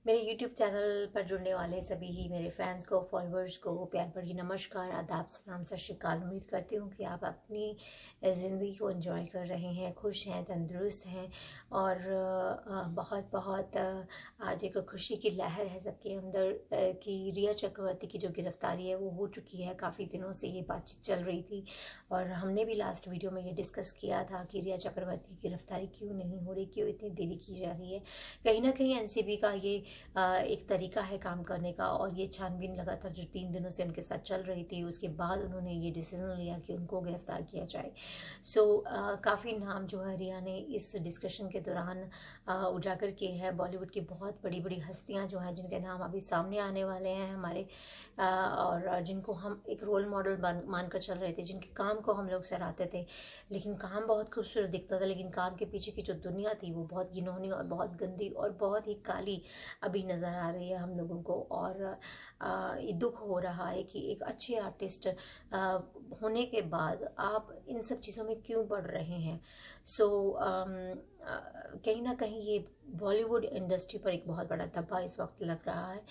मेरे YouTube channel पर जुड़ने वाले सभी ही मेरे फैंस को, फॉलोअर्स को प्यार भरी नमस्कार, आदाब, सलाम, सत श्री अकाल। उम्मीद करती हूँ कि आप अपनी ज़िंदगी को एंजॉय कर रहे हैं, खुश हैं, तंदुरुस्त हैं और बहुत बहुत आज एक खुशी की लहर है सबके अंदर कि रिया चक्रवर्ती की जो गिरफ्तारी है वो हो चुकी है। काफ़ी दिनों से ये बातचीत चल रही थी और हमने भी लास्ट वीडियो में ये डिस्कस किया था कि रिया चक्रवर्ती की गिरफ्तारी क्यों नहीं हो रही, क्यों इतनी देरी की जा रही है। कहीं ना कहीं एनसीबी का ये एक तरीका है काम करने का और ये छानबीन लगातार जो 3 दिनों से उनके साथ चल रही थी, उसके बाद उन्होंने ये डिसीजन लिया कि उनको गिरफ्तार किया जाए। काफ़ी नाम जो है रिया ने इस डिस्कशन के दौरान उजागर किए हैं। बॉलीवुड की बहुत बड़ी बड़ी हस्तियां जो हैं, जिनके नाम अभी सामने आने वाले हैं हमारे, और जिनको हम एक रोल मॉडल मानकर चल रहे थे, जिनके काम को हम लोग सराहते थे। लेकिन काम बहुत खूबसूरत दिखता था, लेकिन काम के पीछे की जो दुनिया थी वो बहुत घिनौनी और बहुत गंदी और बहुत ही काली अभी नज़र आ रही है हम लोगों को। और ये दुख हो रहा है कि एक अच्छे आर्टिस्ट होने के बाद आप इन सब चीज़ों में क्यों पड़ रहे हैं। कहीं ना कहीं ये बॉलीवुड इंडस्ट्री पर एक बहुत बड़ा धब्बा इस वक्त लग रहा है।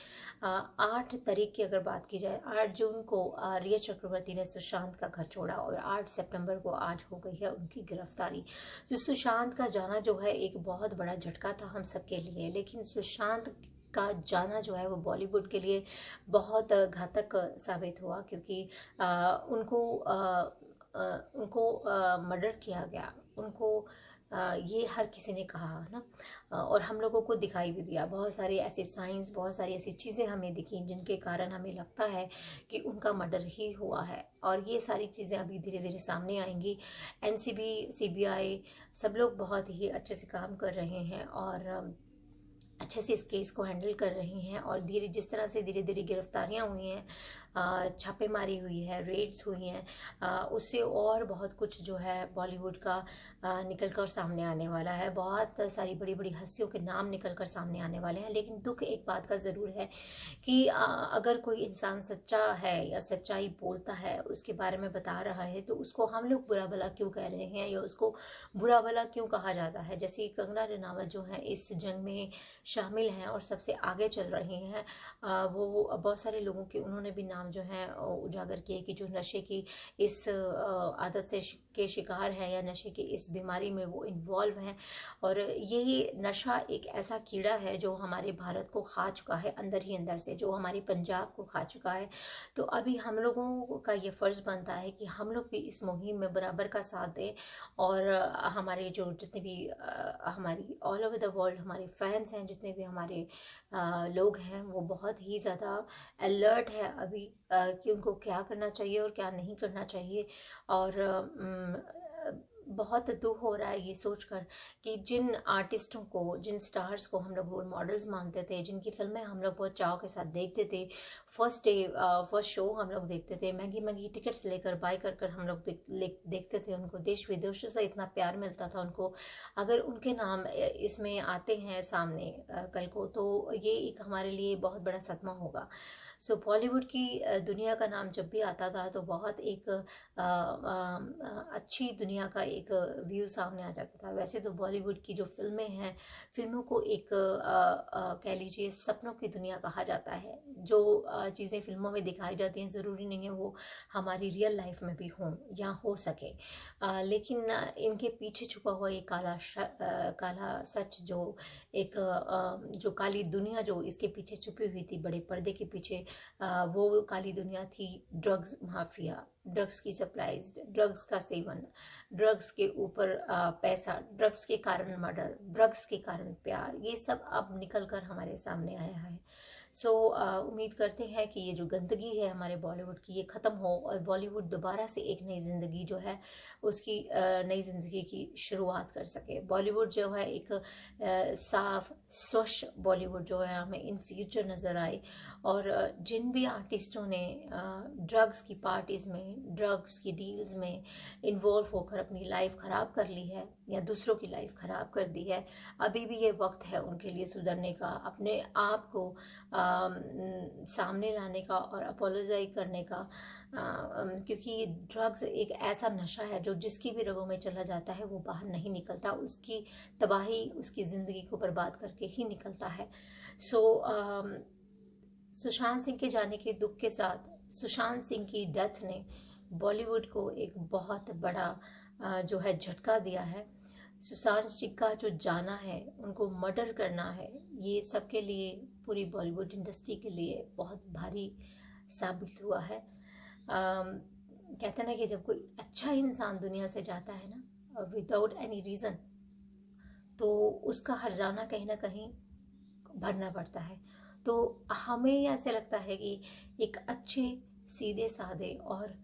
8 तारीख की अगर बात की जाए, 8 जून को रिया चक्रवर्ती ने सुशांत का घर छोड़ा और 8 सितंबर को आज हो गई है उनकी गिरफ्तारी। तो सुशांत का जाना जो है एक बहुत बड़ा झटका था हम सबके लिए, लेकिन सुशांत का जाना जो है वो बॉलीवुड के लिए बहुत घातक साबित हुआ, क्योंकि उनको मर्डर किया गया। उनको ये हर किसी ने कहा ना, और हम लोगों को दिखाई भी दिया। बहुत सारे ऐसे साइंस, बहुत सारी ऐसी चीज़ें हमें दिखी जिनके कारण हमें लगता है कि उनका मर्डर ही हुआ है। और ये सारी चीज़ें अभी धीरे धीरे सामने आएंगी। एनसीबी, सीबीआई सब लोग बहुत ही अच्छे से काम कर रहे हैं और अच्छे से इस केस को हैंडल कर रही हैं। और जिस तरह से धीरे धीरे गिरफ्तारियां हुई हैं, छापेमारी हुई है, रेड्स हुई हैं, उससे और बहुत कुछ जो है बॉलीवुड का निकल कर सामने आने वाला है। बहुत सारी बड़ी बड़ी हस्तियों के नाम निकल कर सामने आने वाले हैं। लेकिन दुख एक बात का ज़रूर है कि अगर कोई इंसान सच्चा है या सच्चाई बोलता है, उसके बारे में बता रहा है, तो उसको हम लोग बुरा भला क्यों कह रहे हैं या उसको बुरा भला क्यों कहा जाता है। जैसे कंगना रनावत जो है इस जंग में शामिल हैं और सबसे आगे चल रही हैं। वो बहुत सारे लोगों के उन्होंने भी नाम जो है उजागर किए कि जो नशे की इस आदत के शिकार हैं या नशे की इस बीमारी में वो इन्वॉल्व हैं। और यही नशा एक ऐसा कीड़ा है जो हमारे भारत को खा चुका है अंदर ही अंदर से, जो हमारे पंजाब को खा चुका है। तो अभी हम लोगों का ये फ़र्ज़ बनता है कि हम लोग भी इस मुहिम में बराबर का साथ दें। और हमारे जो जितने भी हमारी ऑल ओवर द वर्ल्ड हमारे फैंस हैं, जितने भी हमारे लोग हैं, वो बहुत ही ज़्यादा अलर्ट है अभी कि उनको क्या करना चाहिए और क्या नहीं करना चाहिए। और बहुत दुख हो रहा है ये सोचकर कि जिन आर्टिस्टों को, जिन स्टार्स को हम लोग रोल मॉडल्स मानते थे, जिनकी फिल्में हम लोग बहुत चाव के साथ देखते थे, फर्स्ट शो हम लोग देखते थे, महंगी महंगी टिकट्स लेकर बाय कर कर हम लोग देखते थे उनको, देश विदेशों से इतना प्यार मिलता था उनको। अगर उनके नाम इसमें आते हैं सामने कल को, तो ये एक हमारे लिए बहुत बड़ा सदमा होगा। बॉलीवुड की दुनिया का नाम जब भी आता था तो बहुत एक अच्छी दुनिया का एक व्यू सामने आ जाता था। वैसे तो बॉलीवुड की जो फिल्में हैं, फिल्मों को एक कह लीजिए सपनों की दुनिया कहा जाता है। जो चीज़ें फिल्मों में दिखाई जाती हैं ज़रूरी नहीं है वो हमारी रियल लाइफ में भी हों या हो सके। लेकिन इनके पीछे छुपा हुआ ये काला सच, जो एक जो काली दुनिया जो इसके पीछे छुपी हुई थी बड़े पर्दे के पीछे, वो काली दुनिया थी ड्रग्स माफिया, ड्रग्स की सप्लाईज, ड्रग्स का सेवन, ड्रग्स के ऊपर पैसा, ड्रग्स के कारण मर्डर, ड्रग्स के कारण प्यार, ये सब अब निकल कर हमारे सामने आया है। उम्मीद करते हैं कि ये जो गंदगी है हमारे बॉलीवुड की, ये ख़त्म हो और बॉलीवुड दोबारा से एक नई ज़िंदगी जो है उसकी नई ज़िंदगी की शुरुआत कर सके। बॉलीवुड जो है एक साफ स्वच्छ बॉलीवुड जो है हमें इन फ्यूचर नज़र आए। और जिन भी आर्टिस्टों ने ड्रग्स की पार्टीज़ में, ड्रग्स की डील्स में इन्वॉल्व होकर अपनी लाइफ ख़राब कर ली है या दूसरों की लाइफ ख़राब कर दी है, अभी भी ये वक्त है उनके लिए सुधरने का, अपने आप को सामने लाने का और अपोलोजाइज करने का, क्योंकि ड्रग्स एक ऐसा नशा है जो जिसकी भी रगों में चला जाता है वो बाहर नहीं निकलता, उसकी तबाही उसकी ज़िंदगी को बर्बाद करके ही निकलता है। सो सुशांत सिंह के जाने के दुख के साथ सुशांत सिंह की डेथ ने बॉलीवुड को एक बहुत बड़ा जो है झटका दिया है। सुशांत सिंह का जो जाना है, उनको मर्डर करना है, ये सबके लिए, पूरी बॉलीवुड इंडस्ट्री के लिए बहुत भारी साबित हुआ है। कहते हैं ना कि जब कोई अच्छा इंसान दुनिया से जाता है ना विदाउट एनी रीज़न, तो उसका हर जाना कहीं ना कहीं भरना पड़ता है। तो हमें ऐसे लगता है कि एक अच्छे सीधे साधे और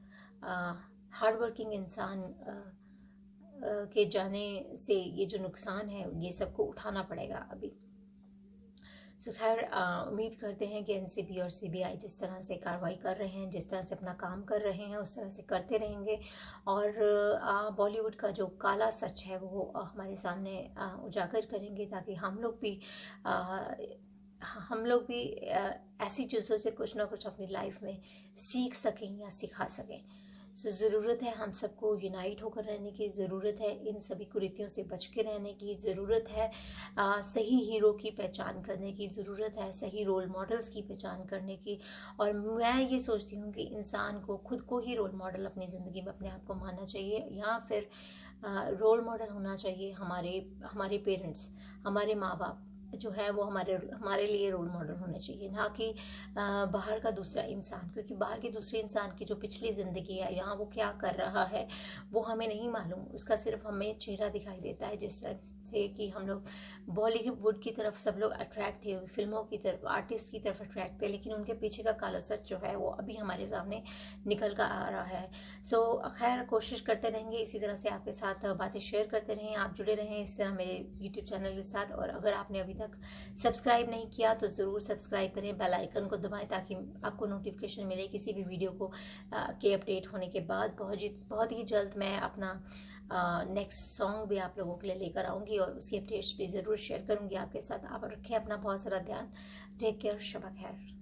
हार्ड वर्किंग इंसान के जाने से ये जो नुकसान है ये सबको उठाना पड़ेगा अभी। सो खैर, उम्मीद करते हैं कि एनसीबी और सीबीआई जिस तरह से कार्रवाई कर रहे हैं, जिस तरह से अपना काम कर रहे हैं, उस तरह से करते रहेंगे और बॉलीवुड का जो काला सच है वो हमारे सामने उजागर करेंगे, ताकि हम लोग भी ऐसी चीज़ों से कुछ ना कुछ अपनी लाइफ में सीख सकें या सिखा सकें। सो ज़रूरत है हम सबको यूनाइट होकर रहने की, ज़रूरत है इन सभी कुरीतियों से बच के रहने की, ज़रूरत है सही हीरो की पहचान करने की, ज़रूरत है सही रोल मॉडल्स की पहचान करने की। और मैं ये सोचती हूँ कि इंसान को खुद को ही रोल मॉडल अपनी ज़िंदगी में अपने आप को मानना चाहिए, या फिर रोल मॉडल होना चाहिए हमारे पेरेंट्स, हमारे माँ बाप जो है वो हमारे लिए रोल मॉडल होने चाहिए, ना कि बाहर का दूसरा इंसान। क्योंकि बाहर के दूसरे इंसान की जो पिछली ज़िंदगी है, यहाँ वो क्या कर रहा है वो हमें नहीं मालूम, उसका सिर्फ हमें चेहरा दिखाई देता है। जिस तरह से कि हम लोग बॉलीवुड की तरफ सब लोग अट्रैक्ट थे, फिल्मों की तरफ, आर्टिस्ट की तरफ अट्रैक्ट थे, लेकिन उनके पीछे का काला सच जो है वो अभी हमारे सामने निकल कर आ रहा है। सो खैर, कोशिश करते रहेंगे इसी तरह से आपके साथ बातें शेयर करते रहें, आप जुड़े रहें इस तरह मेरे यूट्यूब चैनल के साथ। और अगर आपने अभी तक सब्सक्राइब नहीं किया तो ज़रूर सब्सक्राइब करें, बेल आइकन को दबाएं, ताकि आपको नोटिफिकेशन मिले किसी भी वीडियो को के अपडेट होने के बाद। बहुत ही जल्द मैं अपना नेक्स्ट सॉन्ग भी आप लोगों के लिए लेकर आऊँगी और उसकी अपडेट्स भी ज़रूर शेयर करूँगी आपके साथ। आप रखें अपना बहुत सारा ध्यान। टेक केयर, शब खैर।